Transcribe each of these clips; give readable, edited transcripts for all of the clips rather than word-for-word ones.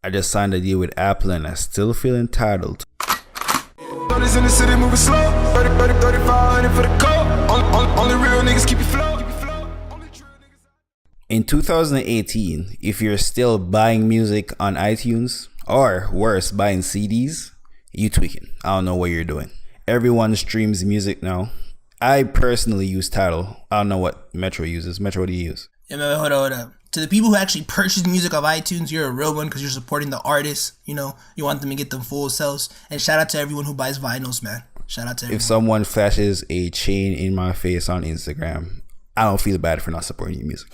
I just signed a deal with Apple and I still feel entitled. In the city moving slow, 3500 for the coat. Only real niggas keep you flow. In 2018, if you're still buying music on iTunes, or worse, buying CDs, you tweaking. I don't know what you're doing. Everyone streams music now. I personally use Tidal. I don't know what Metro uses. Metro, what do you use? Yeah, man, hold up. To the people who actually purchase music off iTunes, you're a real one because you're supporting the artists. You know, you want them to get them full sales. And shout out to everyone who buys vinyls, man. Shout out to everyone. If someone flashes a chain in my face on Instagram, I don't feel bad for not supporting your music.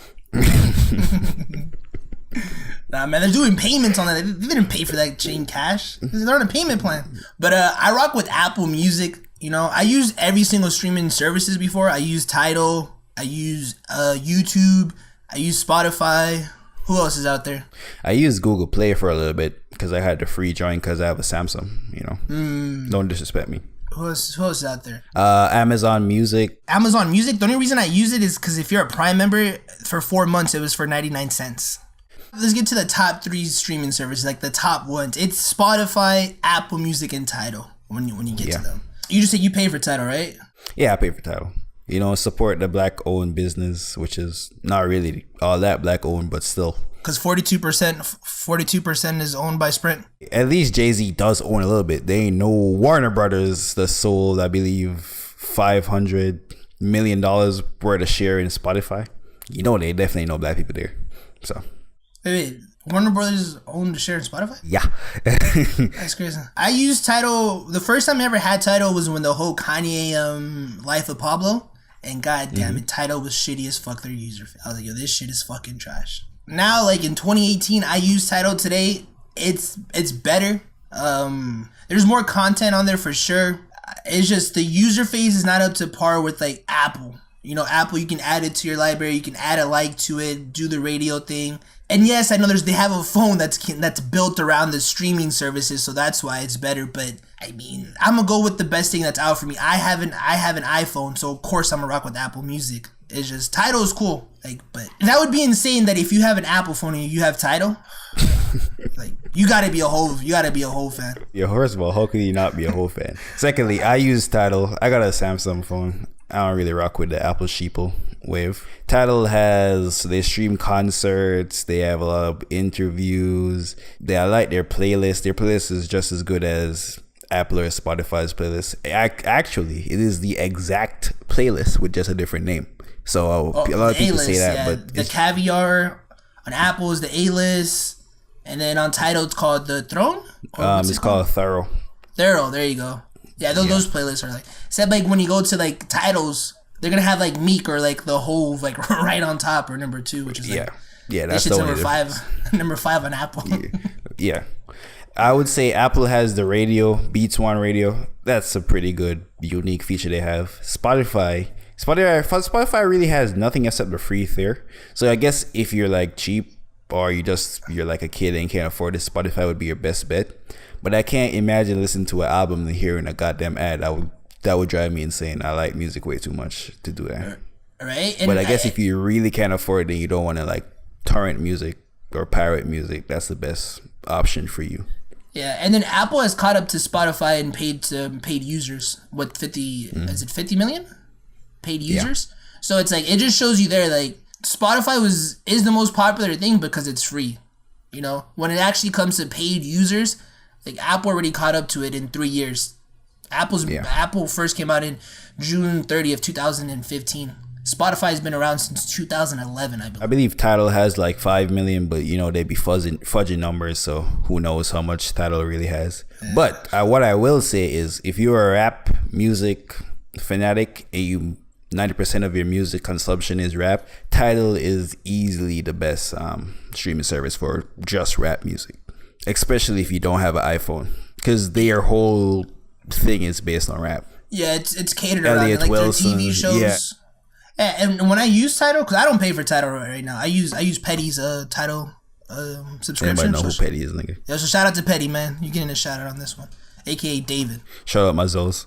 Nah, man, they're doing payments on that. They didn't pay for that chain cash. They're on a payment plan. But I rock with Apple Music. You know, I use every single streaming services before. I use Tidal. I use YouTube. I use Spotify. Who else is out there? I used Google Play for a little bit because I had the free join because I have a Samsung. You know, Don't disrespect me. Who else is out there? Amazon Music. Amazon Music. The only reason I use it is because if you're a Prime member, for 4 months it was for 99 cents. Let's get to the top 3 streaming services, like the top ones. It's Spotify, Apple Music, and Tidal. When you get to them, you just said you pay for Tidal, right? Yeah, I pay for Tidal. You know, support the black-owned business, which is not really all that black-owned, but still. Because 42% is owned by Sprint. At least Jay-Z does own a little bit. They ain't no Warner Brothers that sold, I believe, $500 million worth of share in Spotify. You know, they definitely know black people there. So. Wait. Warner Brothers owned a share in Spotify? Yeah. That's crazy. I used Tidal. The first time I ever had Tidal was when the whole Kanye Life of Pablo. And goddamn it, Tidal was shitty as fuck their user. I was like, yo, this shit is fucking trash. Now, like in 2018, I use Tidal today. It's better. There's more content on there for sure. It's just the user phase is not up to par with like Apple. You know, Apple, you can add it to your library. You can add a like to it, do the radio thing. And yes, I know they have a phone that's built around the streaming services, so that's why it's better. But I mean, I'm gonna go with the best thing that's out for me. I have an iPhone, so of course I'm gonna rock with Apple Music. It's just Tidal is cool, like, but that would be insane that if you have an Apple phone and you have Tidal, like you gotta be a whole fan. Yeah, first of all, how could you not be a whole fan? Secondly, I use Tidal. I got a Samsung phone. I don't really rock with the Apple sheeple wave. Tidal they stream concerts, they have a lot of interviews. I like their playlist. Their playlist is just as good as Apple or Spotify's playlist. Actually, it is the exact playlist with just a different name. So a lot of people say that, yeah. but the Caviar on Apple is the A-list, and then on Tidal it's called the Throne. It's called Thorough. Thorough, there you go. Yeah, those playlists are like. Except like when you go to like Titles, they're gonna have like Meek or like the whole like right on top or number 2, which is like that's the number 5. Number 5 on Apple. Yeah. I would say Apple has the radio, Beats One Radio. That's a pretty good, unique feature they have. Spotify really has nothing except the free tier. So I guess if you're like cheap or you're like a kid and can't afford it, Spotify would be your best bet. But I can't imagine listening to an album and hearing a goddamn ad. That would drive me insane. I like music way too much to do that. Right. But I guess if you really can't afford it and you don't want to like torrent music or pirate music, that's the best option for you. Yeah, and then Apple has caught up to Spotify and paid users. What, 50? Is it 50 million paid users? Yeah. So it's like it just shows you there like Spotify is the most popular thing because it's free. You know, when it actually comes to paid users, like Apple already caught up to it in 3 years. Apple first came out in June 30th, 2015. Spotify has been around since 2011, I believe. I believe Tidal has like 5 million, but you know they be fudging numbers, so who knows how much Tidal really has. Yeah. But what I will say is, if you're a rap music fanatic and 90% of your music consumption is rap, Tidal is easily the best streaming service for just rap music, especially if you don't have an iPhone, because their whole thing is based on rap. Yeah, it's catered around like Wilson, their TV shows. Yeah. And when I use Tidal, because I don't pay for Tidal right now, I use Petty's Tidal subscription. Everybody know who Petty is, nigga. Yeah, so shout out to Petty, man. You're getting a shout out on this one, aka David. Shout out my Zoes.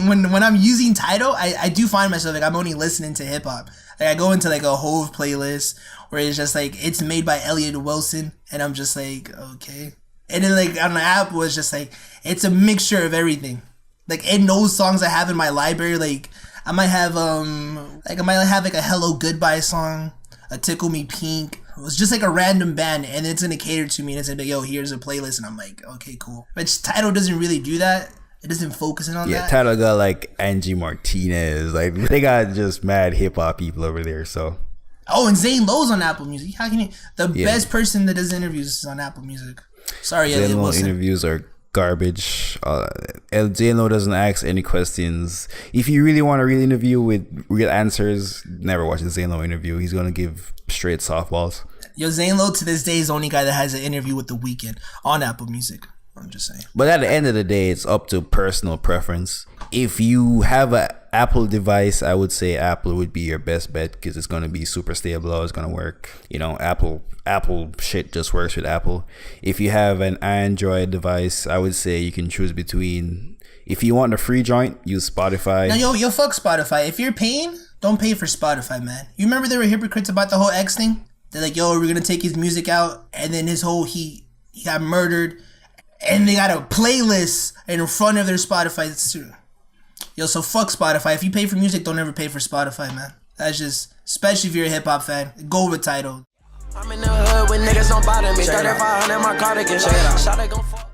when I'm using Tidal, I do find myself like I'm only listening to hip hop. Like I go into like a whole playlist where it's just like it's made by Elliott Wilson, And I'm just like, okay. And then like on the app was just like, it's a mixture of everything. Like in those songs I have in my library, like I might have like a Hello Goodbye song, a Tickle Me Pink. It was just like a random band, and it's gonna cater to me, and it's gonna be, yo, here's a playlist, and I'm like, okay, cool. But Tidal doesn't really do that. It doesn't focus in on that. Yeah, Tidal got like Angie Martinez. Like they got just mad hip hop people over there. So. Oh, and Zane Lowe's on Apple Music. How can you? The best person that does interviews is on Apple Music. Sorry, Zane Elliot Lowe Wilson. interviews are garbage. Zane Lowe doesn't ask any questions. If you really want a real interview with real answers, never watch a Zane Lowe interview. He's gonna give straight softballs. Yo, Zane Lowe to this day is the only guy that has an interview with The Weeknd on Apple Music. I'm just saying. But at the end of the day, it's up to personal preference. If you have an Apple device, I would say Apple would be your best bet because it's going to be super stable. It's going to work. You know, Apple shit just works with Apple. If you have an Android device, I would say you can choose between. If you want a free joint, use Spotify. No, yo, fuck Spotify. If you're paying, don't pay for Spotify, man. You remember they were hypocrites about the whole X thing? They're like, yo, we're going to take his music out, and then he got murdered. And they got a playlist in front of their Spotify. Yo, so fuck Spotify. If you pay for music, don't ever pay for Spotify, man. That's just, especially if you're a hip hop fan. Go with Tidal. I'm in the hood with niggas don't bother me. 3500 my cardigan. Shot it gon' fuck.